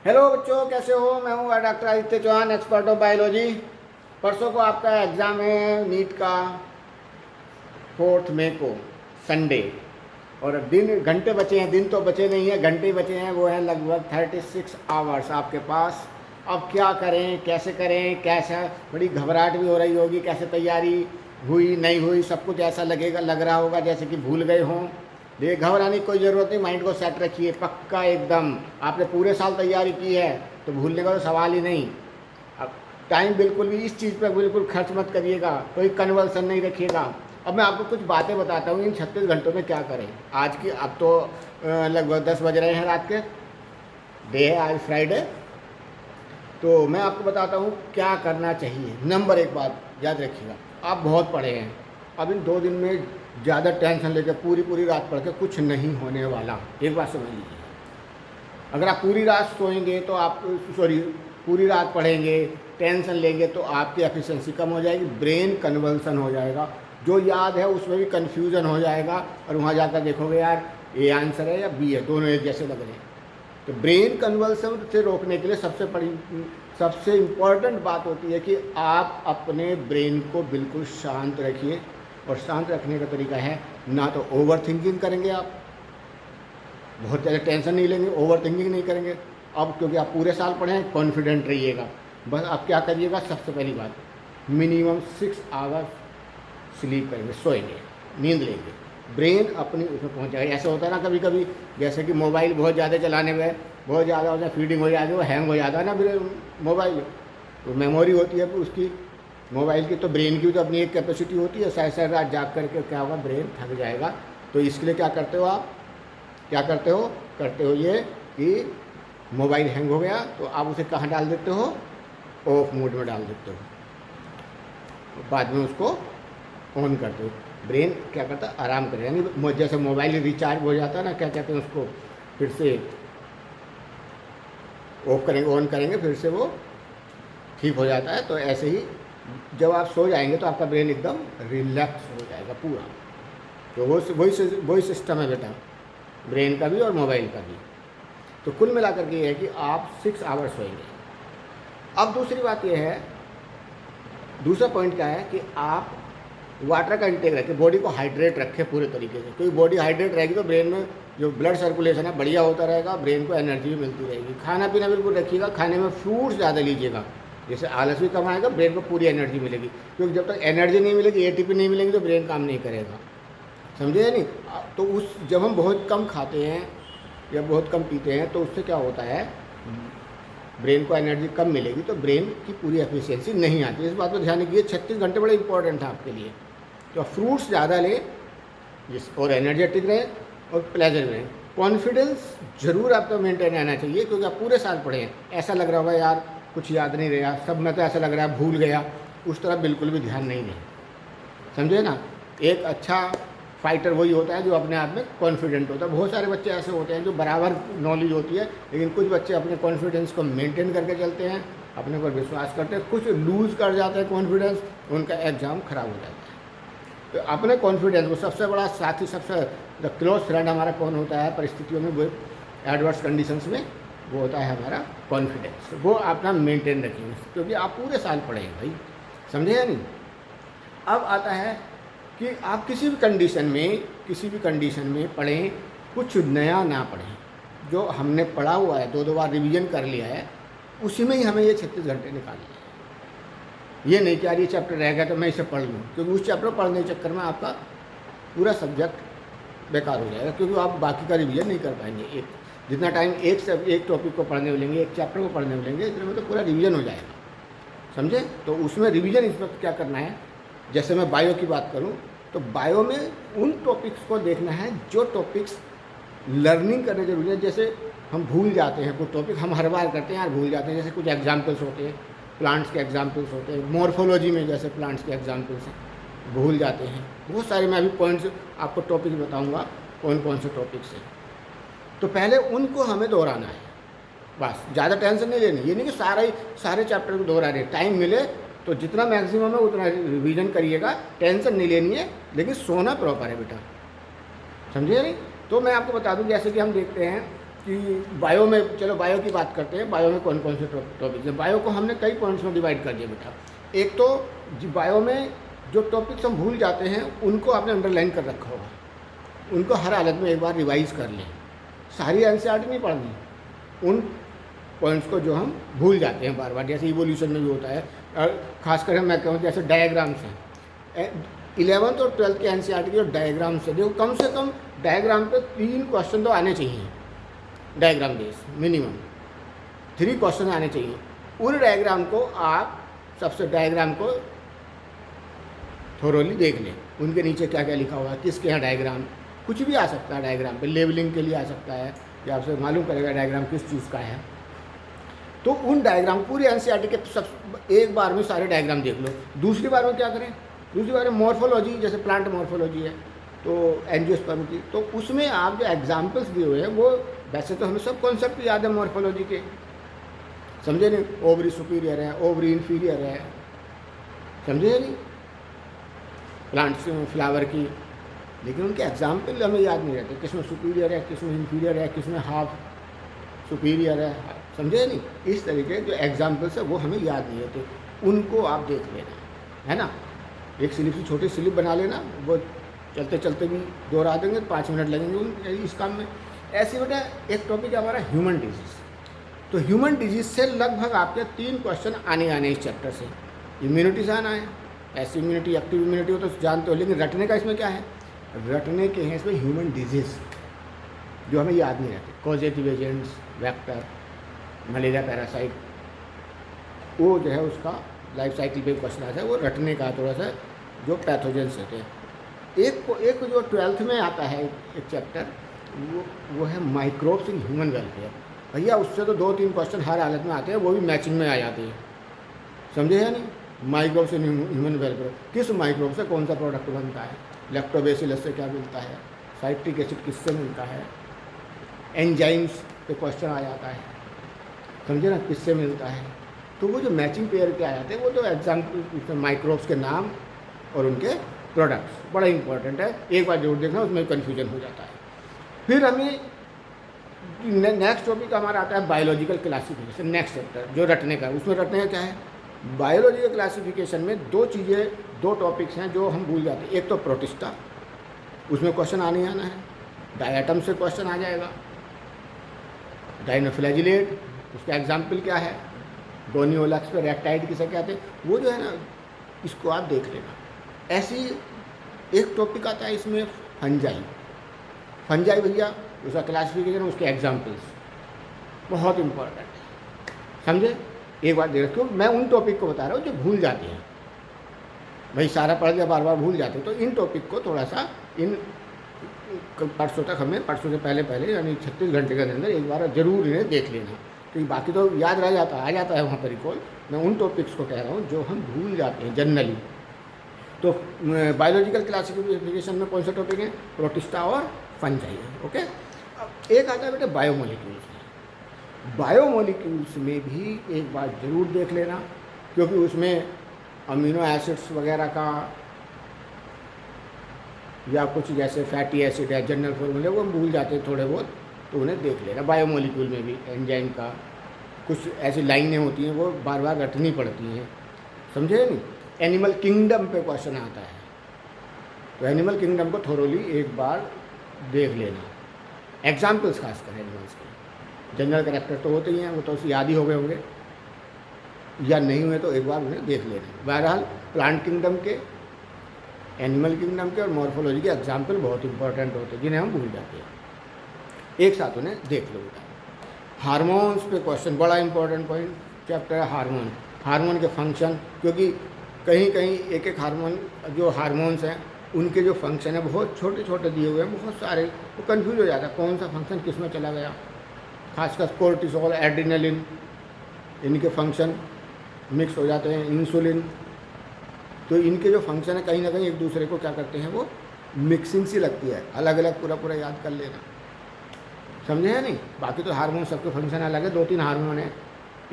Hello बच्चों, कैसे हो? मैं हूँ doctor Aditya Chauhan, expert of biology. परसों को आपका एग्ज़ाम है नीट का, 4 मई को, संडे। और दिन घंटे बचे हैं, दिन तो बचे नहीं हैं, घंटे ही बचे हैं। वो हैं लगभग 36 आवर्स आपके पास। अब क्या करें, कैसे करें, कैसा? बड़ी घबराहट भी हो रही होगी, कैसे तैयारी हुई नहीं हुई, सब कुछ ऐसा लग रहा होगा जैसे कि भूल गए हों। देखिए, घबराने की कोई ज़रूरत नहीं, माइंड को सेट रखिए पक्का एकदम। आपने पूरे साल तैयारी की है तो भूलने का तो सवाल ही नहीं। अब टाइम बिल्कुल भी इस चीज़ पर बिल्कुल खर्च मत करिएगा, कोई कन्वर्सन नहीं रखिएगा। अब मैं आपको कुछ बातें बताता हूँ इन 36 घंटों में क्या करें। आज की अब तो लगभग 10 बज रहे हैं रात के, डे है आज फ्राइडे। तो मैं आपको बताता हूँ क्या करना चाहिए। नंबर एक बात याद रखिएगा, आप बहुत पढ़े हैं, अब इन 2 दिन में ज़्यादा टेंशन लेकर पूरी पूरी रात पढ़ के कुछ नहीं होने वाला। एक बात समझ लीजिए, अगर आप पूरी रात सोएंगे तो आप पूरी रात पढ़ेंगे, टेंशन लेंगे तो आपकी एफिशिएंसी कम हो जाएगी, ब्रेन कन्वल्सन हो जाएगा, जो याद है उसमें भी कन्फ्यूज़न हो जाएगा और वहाँ जाकर देखोगे यार ए आंसर है या बी है, दोनों एक जैसे लग रहे हैं। तो ब्रेन कन्वल्सन से रोकने के लिए सबसे इम्पॉर्टेंट बात होती है कि आप अपने ब्रेन को बिल्कुल शांत रखिए। और शांत रखने का तरीका है, ना तो ओवर थिंकिंग करेंगे आप, बहुत ज़्यादा टेंशन नहीं लेंगे, ओवर थिंकिंग नहीं करेंगे। अब क्योंकि आप पूरे साल पढ़े हैं, कॉन्फिडेंट रहिएगा। बस आप क्या करिएगा, सबसे पहली बात, मिनिमम 6 आवर्स स्लीप करेंगे, सोएंगे, नींद लेंगे, ब्रेन अपनी उसमें पहुंच जाएगा। ऐसा होता है ना कभी कभी, जैसे कि मोबाइल बहुत ज़्यादा चलाने में बहुत ज़्यादा होता है, फीडिंग हो जाती है, वो हैंग हो जाता है ना मोबाइल। तो मेमोरी होती है उसकी, मोबाइल की, तो ब्रेन की तो अपनी एक कैपेसिटी होती है। सारी रात जाग करके क्या होगा, ब्रेन थक जाएगा। तो इसके लिए क्या करते हो आप, क्या करते हो ये कि मोबाइल हैंग हो गया तो आप उसे कहाँ डाल देते हो, ऑफ मोड में डाल देते हो, बाद में उसको ऑन करते हो। ब्रेन क्या करता है, आराम करेगा। यानी जैसे मोबाइल रिचार्ज हो जाता है ना, क्या कहते हैं उसको, फिर से ऑफ करेंगे ऑन करेंगे फिर से वो ठीक हो जाता है। तो ऐसे ही जब आप सो जाएंगे तो आपका ब्रेन एकदम रिलैक्स हो जाएगा पूरा। तो वही सिस्टम है बेटा, ब्रेन का भी और मोबाइल का भी। तो कुल मिलाकर के ये है कि आप 6 आवर्स सोएंगे। अब दूसरी बात ये है, दूसरा पॉइंट क्या है कि आप वाटर का इंटेक रखें, बॉडी को हाइड्रेट रखें पूरे तरीके से। क्योंकि बॉडी हाइड्रेट रहेगी तो ब्रेन में जो ब्लड सर्कुलेशन है बढ़िया होता रहेगा, ब्रेन को एनर्जी भी मिलती रहेगी। खाना पीना बिल्कुल रखिएगा, खाने में फ्रूट्स ज़्यादा लीजिएगा, जैसे आलस भी कम आएगा, ब्रेन को पूरी एनर्जी मिलेगी। क्योंकि जब तक एनर्जी नहीं मिलेगी, एटीपी नहीं मिलेगी, तो ब्रेन काम नहीं करेगा, समझे नहीं? तो जब हम बहुत कम खाते हैं या बहुत कम पीते हैं तो उससे क्या होता है, ब्रेन को एनर्जी कम मिलेगी, तो ब्रेन की पूरी एफिशिएंसी नहीं आती। इस बात पर ध्यान रखिए, 36 घंटे बड़े इंपॉर्टेंट है आपके लिए। तो फ्रूट्स ज़्यादा लें और एनर्जेटिक रहें और प्लेजर रहें। कॉन्फिडेंस जरूर आपका मेंटेन रहना चाहिए, क्योंकि आप पूरे साल पढ़े हैं। ऐसा लग रहा होगा यार कुछ याद नहीं रहा, सब में तो ऐसा लग रहा है भूल गया, उस तरह बिल्कुल भी ध्यान नहीं दें, समझे ना? एक अच्छा फाइटर वही होता है जो अपने आप में कॉन्फिडेंट होता है। बहुत सारे बच्चे ऐसे होते हैं जो बराबर नॉलेज होती है, लेकिन कुछ बच्चे अपने कॉन्फिडेंस को मेंटेन करके चलते हैं, अपने पर विश्वास करते हैं। कुछ लूज़ कर जाते हैं कॉन्फिडेंस, उनका एग्ज़ाम खराब हो जाता है। तो अपने कॉन्फिडेंस को, सबसे बड़ा साथी, सबसे द क्लोज फ्रेंड हमारा कौन होता है परिस्थितियों में, वो एडवर्स कंडीशंस में, वो होता है हमारा कॉन्फिडेंस। वो अपना मेंटेन रखिए, क्योंकि आप पूरे साल पढ़े हैं भाई, समझे या नहीं? अब आता है कि आप किसी भी कंडीशन में पढ़ें, कुछ नया ना पढ़ें। जो हमने पढ़ा हुआ है, 2 बार रिवीजन कर लिया है, उसी में ही हमें ये 36 घंटे निकालने हैं। ये नहीं कि यार ये चैप्टर रह गया तो मैं इसे पढ़ लूँ, क्योंकि उस चैप्टर पढ़ने के चक्कर में आपका पूरा सब्जेक्ट बेकार हो जाएगा, क्योंकि आप बाकी का रिवीजन नहीं कर पाएंगे। जितना टाइम एक टॉपिक को पढ़ने में लेंगे, एक चैप्टर को पढ़ने में लेंगे, इतने में तो पूरा रिवीजन हो जाएगा, समझे? तो उसमें रिवीजन इस वक्त क्या करना है, जैसे मैं बायो की बात करूं तो बायो में उन टॉपिक्स को देखना है जो टॉपिक्स लर्निंग करने जरूरी है। जैसे हम भूल जाते हैं कुछ टॉपिक, हम हर बार करते हैं यार भूल जाते हैं। जैसे कुछ एग्जाम्पल्स होते हैं, प्लांट्स के एग्जाम्पल्स होते हैं, मॉर्फोलॉजी में जैसे प्लांट्स के एग्जाम्पल्स हैं, भूल जाते हैं बहुत सारे। मैं अभी पॉइंट्स आपको टॉपिक बताऊँगा कौन कौन से टॉपिक्स हैं। तो पहले उनको हमें दोहराना है, बस ज़्यादा टेंशन नहीं लेनी। ये नहीं कि सारे चैप्टर को दोहरा रहे, टाइम मिले तो जितना मैक्सिमम है उतना रिवीजन करिएगा, टेंशन नहीं लेनी है, लेकिन सोना प्रॉपर है बेटा, समझिए नहीं? तो मैं आपको बता दूं, जैसे कि हम देखते हैं कि बायो में, चलो बायो की बात करते हैं, बायो में कौन कौन से टॉपिक्स हैं। बायो को हमने कई पॉइंट्स में डिवाइड कर दिया बेटा। एक तो बायो में जो टॉपिक्स हम भूल जाते हैं उनको आपने अंडरलाइन कर रखा होगा, उनको हर हालत में एक बार रिवाइज कर लें। सारी एनसीईआरटी नहीं पढ़नी, उन पॉइंट्स को जो हम भूल जाते हैं बार बार, जैसे इवोल्यूशन में भी होता है, और खासकर मैं कहूँ जैसे डायग्राम्स हैं 11th और 12th के एनसीईआरटी के जो डायग्राम्स है, देखो कम से कम डायग्राम पे 3 क्वेश्चन तो आने चाहिए, डायग्राम बेस मिनिमम 3 क्वेश्चन आने चाहिए। उन डायग्राम को आप सबसे डायग्राम को थोरोली देख लें, उनके नीचे क्या क्या लिखा हुआ है, किसके यहाँ डायग्राम, कुछ भी आ सकता है डायग्राम पे, लेबलिंग के लिए आ सकता है, या आपसे मालूम करेगा डायग्राम किस चीज़ का है। तो उन डायग्राम पूरी एनसीईआरटी के सब एक बार में सारे डायग्राम देख लो। दूसरी बार में क्या करें, दूसरी बार में मॉर्फोलॉजी, जैसे प्लांट मॉर्फोलॉजी है तो एंजियोस्पर्म की, तो उसमें आप जो एग्जाम्पल्स दिए हुए हैं वो वैसे तो हमें सब कॉन्सेप्ट याद है मॉर्फोलॉजी के, समझे नहीं, ओवरी सुपीरियर है, ओवरी इन्फीरियर है, समझे नहीं, प्लांट्स फ्लावर की, लेकिन उनके एग्जाम्पल हमें याद नहीं रहते, किसमें सुपीरियर है, किसमें इन्फीरियर है, किसमें हाफ सुपीरियर है, समझे नहीं। इस तरीके जो एग्जाम्पल्स है वो हमें याद नहीं रहते, उनको आप देख लेना, है ना। एक स्लिप से छोटी स्लिप बना लेना, वो चलते चलते भी दोहरा देंगे, 5 मिनट लगेंगे इस काम में। ऐसे बेटा एक टॉपिक है हमारा ह्यूमन डिजीज़, तो ह्यूमन डिजीज़ से लगभग आपके 3 क्वेश्चन आने इस चैप्टर से। इम्यूनिटी से आना है, ऐसी इम्यूनिटी, एक्टिव इम्यूनिटी हो तो जानते हो, लेकिन रटने का इसमें क्या है, रटने के हैं इसमें ह्यूमन डिजीज़ जो हमें याद नहीं रहते, causative agents, vector, malaria parasite, वो जो है उसका लाइफ साइकिल पे क्वेश्चन आता है, वो रटने का थोड़ा सा जो पैथोजेंस होते हैं। एक जो 12th में आता है एक चैप्टर, वो है माइक्रोब्स इन ह्यूमन वेलफेयर। भैया उससे तो 2-3 क्वेश्चन हर हालत में आते हैं, वो भी मैचिंग में आ जाते हैं, समझे या नहीं। माइक्रोब्स इन ह्यूमन वेलफेयर, किस माइक्रोब से कौन सा प्रोडक्ट बनता है, लैक्टोबैसिलस से क्या मिलता है, साइट्रिक एसिड किससे मिलता है, एंजाइम्स पे क्वेश्चन आ जाता है, समझे ना, किससे मिलता है। तो वो जो मैचिंग पेयर के आ जाते हैं, वो तो एग्जाम्पल माइक्रोब्स के नाम और उनके प्रोडक्ट्स बड़ा इंपॉर्टेंट है, एक बार जरूर देखना, उसमें कन्फ्यूजन हो जाता है। फिर हमें नेक्स्ट टॉपिक हमारा आता है बायोलॉजिकल क्लासिफिकेशन, नेक्स्ट चैप्टर जो रटने का है। उसमें रटने का क्या है, बायोलॉजिकल क्लासिफिकेशन में 2 चीज़ें, 2 टॉपिक्स हैं जो हम भूल जाते हैं। एक तो प्रोटिस्टा, उसमें क्वेश्चन आना है, डायटम से क्वेश्चन आ जाएगा, डाइनोफ्लैजिलेट उसका एग्जाम्पल क्या है, गोनियोलैक्स पे रेक्टाइड किसे कहते हैं, वो जो है ना, इसको आप देख लेना। ऐसी एक टॉपिक आता है इसमें फंजाई भैया, उसका क्लासिफिकेशन, उसके एग्जाम्पल्स बहुत इंपॉर्टेंट है, समझे। एक बार देख रखो, मैं उन टॉपिक को बता रहा हूँ जो भूल जाते हैं, भाई सारा पढ़ के बार बार भूल जाते हैं, तो इन टॉपिक को थोड़ा सा इन परसों तक हमें, परसों से पहले यानी 36 घंटे के अंदर एक बार जरूर इन्हें देख लेना, क्योंकि बाकी तो याद रह जाता है, आ जाता है वहाँ पर रिकॉल। मैं उन टॉपिक्स को कह रहा हूँ जो हम भूल जाते हैं जनरली। तो बायोलॉजिकल क्लासिफिकेशन में कौन सा टॉपिक है, प्रोटिस्टा और फंजाई है, ओके। अब एक आता है बेटा बायोमोलिक्यूल्स में। बायोमोलिक्यूल्स में भी एक बार ज़रूर देख लेना, क्योंकि उसमें अमीनो एसिड्स वगैरह का या कुछ जैसे फैटी एसिड है, जनरल फॉर्मूले वो हम भूल जाते हैं थोड़े बहुत, तो उन्हें देख लेना। बायोमोलिक्यूल में भी एंजाइम का कुछ ऐसी लाइनें होती हैं वो बार बार रटनी पड़ती हैं, समझे नहीं। एनिमल किंगडम पे क्वेश्चन आता है, तो एनिमल किंगडम को थोरोली एक बार देख लेना, एग्जाम्पल्स खासकर एनिमल्स के। जनरल कैरेक्टर तो होते ही हैं, वो तो याद ही हो गए होंगे, या नहीं हुए तो एक बार उन्हें देख लेना। बहरहाल प्लांट किंगडम के, एनिमल किंगडम के और मॉर्फोलॉजी के एग्जाम्पल बहुत इंपॉर्टेंट होते हैं, जिन्हें हम भूल जाते हैं, एक साथ उन्हें देख लो बेटा। हार्मोन्स पे क्वेश्चन, बड़ा इंपॉर्टेंट पॉइंट चैप्टर है हार्मोन, हार्मोन के फंक्शन, क्योंकि कहीं कहीं एक हार्मोन, जो हार्मोन्स हैं उनके जो फंक्शन है बहुत छोटे छोटे दिए हुए हैं, बहुत सारे, वो कन्फ्यूज हो जाता है कौन सा फंक्शन किस में चला गया। खासकर कोर्टिसोल, एड्रिनलिन, इनके फंक्शन मिक्स हो जाते हैं, इंसुलिन, तो इनके जो फंक्शन है कहीं ना कहीं एक दूसरे को क्या करते हैं, वो मिक्सिंग सी लगती है, अलग अलग पूरा याद कर लेना, समझे है नहीं। बाकी तो हार्मोन सबके फंक्शन अलग है, 2-3 हार्मोन है,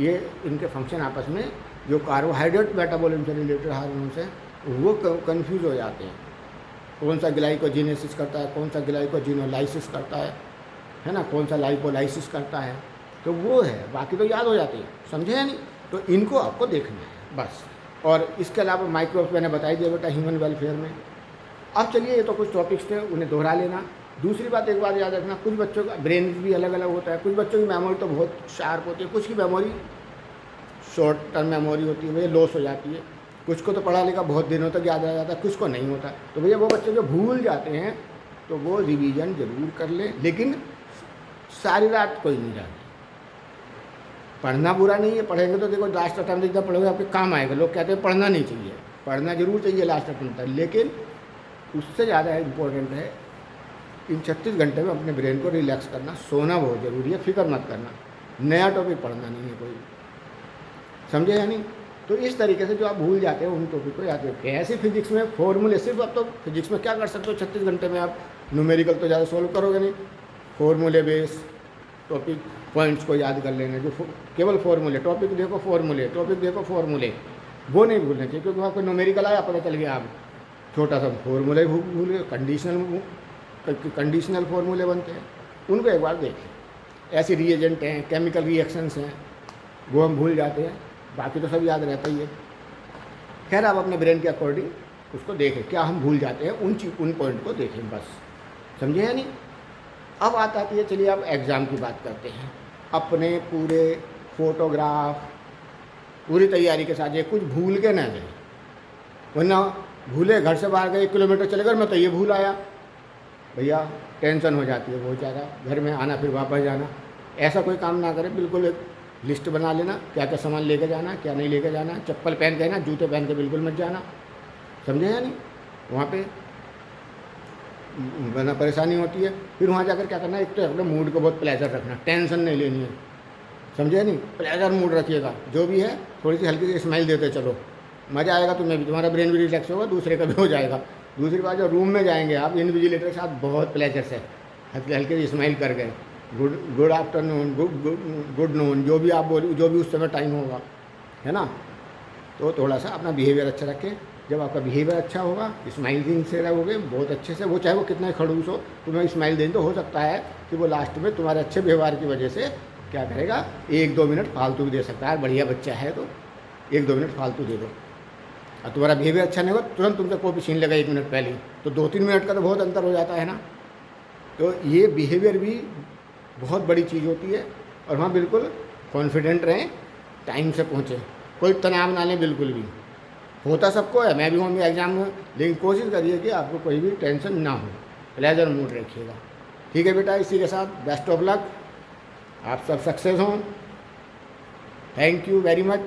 ये इनके फंक्शन आपस में जो कार्बोहाइड्रेट मेटाबॉलिज्म से रिलेटेड हार्मोन्स हैं वो कंफ्यूज हो जाते हैं, कौन सा ग्लाइकोजेनेसिस करता है, कौन सा ग्लाइकोजिनोलाइसिस करता है, है ना, कौन सा लाइपोलाइसिस करता है, तो वो है, बाकी तो याद हो जाती है, समझे या नहीं। तो इनको आपको देखना है बस। और इसके अलावा माइक्रोब्स मैंने बताई दिया बेटा ह्यूमन वेलफेयर में। अब चलिए, ये तो कुछ टॉपिक्स थे, उन्हें दोहरा लेना। दूसरी बात एक बार याद रखना, कुछ बच्चों का ब्रेन भी अलग अलग होता है, कुछ बच्चों की मेमोरी तो बहुत शार्प होती है, कुछ की मेमोरी शॉर्ट टर्म मेमोरी होती है, भैया लॉस हो जाती है, कुछ को तो पढ़ा लिखा बहुत दिनों तक याद आ जाता है, कुछ को नहीं होता। तो भैया वो बच्चे जो भूल जाते हैं तो वो रिवीजन जरूर कर लें, लेकिन सारी रात कोई नहीं जाती। पढ़ना बुरा नहीं है, पढ़ेंगे तो देखो लास्ट अटेम्प्ट जितना पढ़ोगे आपके काम आएगा। लोग कहते हैं पढ़ना नहीं चाहिए, पढ़ना जरूर चाहिए लास्ट अटेम्प्ट तक, लेकिन उससे ज़्यादा इम्पोर्टेंट है इन 36 घंटे में अपने ब्रेन को रिलैक्स करना, सोना बहुत ज़रूरी है, फिक्र मत करना, नया टॉपिक पढ़ना नहीं है कोई, समझे या नहीं। तो इस तरीके से जो आप भूल जाते हैं उन टॉपिक को याद रखें। ऐसे फिजिक्स में फॉर्मूले, सिर्फ आप तो फिजिक्स में क्या कर सकते हो 36 घंटे में, आप न्यूमेरिकल तो ज़्यादा सॉल्व करोगे नहीं, फॉर्मूले बेस टॉपिक पॉइंट्स को याद कर लेना, जो केवल फॉर्मूले, टॉपिक देखो फॉर्मूले, टॉपिक देखो फॉर्मूले, वो नहीं भूलना चाहिए, क्योंकि वहाँ कोई न्यूमेरिकल आया पता चल गया आप छोटा सा फॉर्मूला ही भूल गए। कंडीशनल फॉर्मूले बनते हैं, उनको एक बार देखें। ऐसे रिएजेंट हैं, केमिकल रिएक्शंस हैं, वो हम भूल जाते हैं, बाकी तो सब याद रहता ही है। खैर आप अपने ब्रेन के अकॉर्डिंग उसको देखें, क्या हम भूल जाते हैं, उन पॉइंट को देखें बस, समझे या नहीं। अब आता है, चलिए अब एग्ज़ाम की बात करते हैं। अपने पूरे फोटोग्राफ पूरी तैयारी के साथ, ये कुछ भूल के ना जाए, वरना भूले घर से बाहर गए 1 किलोमीटर चले गए, मैं तो ये भूल आया, भैया टेंशन हो जाती है बहुत ज़्यादा, घर में आना फिर वापस जाना। ऐसा कोई काम ना करें, बिल्कुल एक लिस्ट बना लेना, क्या क्या सामान लेके जाना, क्या नहीं लेके जाना, चप्पल पहन के ना, जूते पहन के बिल्कुल मत जाना, समझे या नहीं। वहाँ पे वरना परेशानी होती है। फिर वहाँ जाकर क्या करना है, एक तो अपने मूड को बहुत प्लेजर रखना, टेंशन नहीं लेनी है, समझे नहीं, प्लेजर मूड रखिएगा। जो भी है थोड़ी सी हल्की सी स्माइल देते चलो, मज़ा आएगा, तुम्हें भी, तुम्हारा ब्रेन भी रिलैक्स होगा, दूसरे का भी हो जाएगा। दूसरी बात, जो रूम में जाएंगे आप इन्विजिलेटर के साथ बहुत प्लेजर से हल्के हल्के स्माइल कर गए, गुड आफ्टरनून, गुड नून, जो भी आप बोलो, जो भी उस समय टाइम होगा, है ना। तो थोड़ा सा अपना बिहेवियर अच्छा रखें। जब आपका बिहेवियर अच्छा होगा, स्माइलिंग से रहोगे बहुत अच्छे से, वो चाहे वो कितना खड़ूस हो, तुम्हें स्माइल दें तो हो सकता है कि वो लास्ट में तुम्हारे अच्छे व्यवहार की वजह से क्या करेगा, 1-2 मिनट फालतू भी दे सकता है। बढ़िया बच्चा है तो 1-2 मिनट फालतू दे दो, और तुम्हारा बिहेवियर अच्छा नहीं होगा तुरंत तुमसे कॉपी छीन लेगा 1 मिनट पहले ही, तो 2-3 मिनट का तो बहुत अंतर हो जाता है ना। तो ये बिहेवियर भी बहुत बड़ी चीज़ होती है। और वहाँ बिल्कुल कॉन्फिडेंट रहें, टाइम से पहुँचें, कोई तनाव ना लें बिल्कुल भी। होता सबको है, मैं भी हूँ एग्ज़ाम में, लेकिन कोशिश करिए कि आपको कोई भी टेंशन ना हो, प्लेजर मूड रखिएगा। ठीक है बेटा, इसी के साथ बेस्ट ऑफ लक, आप सब सक्सेस हों। Thank you very much.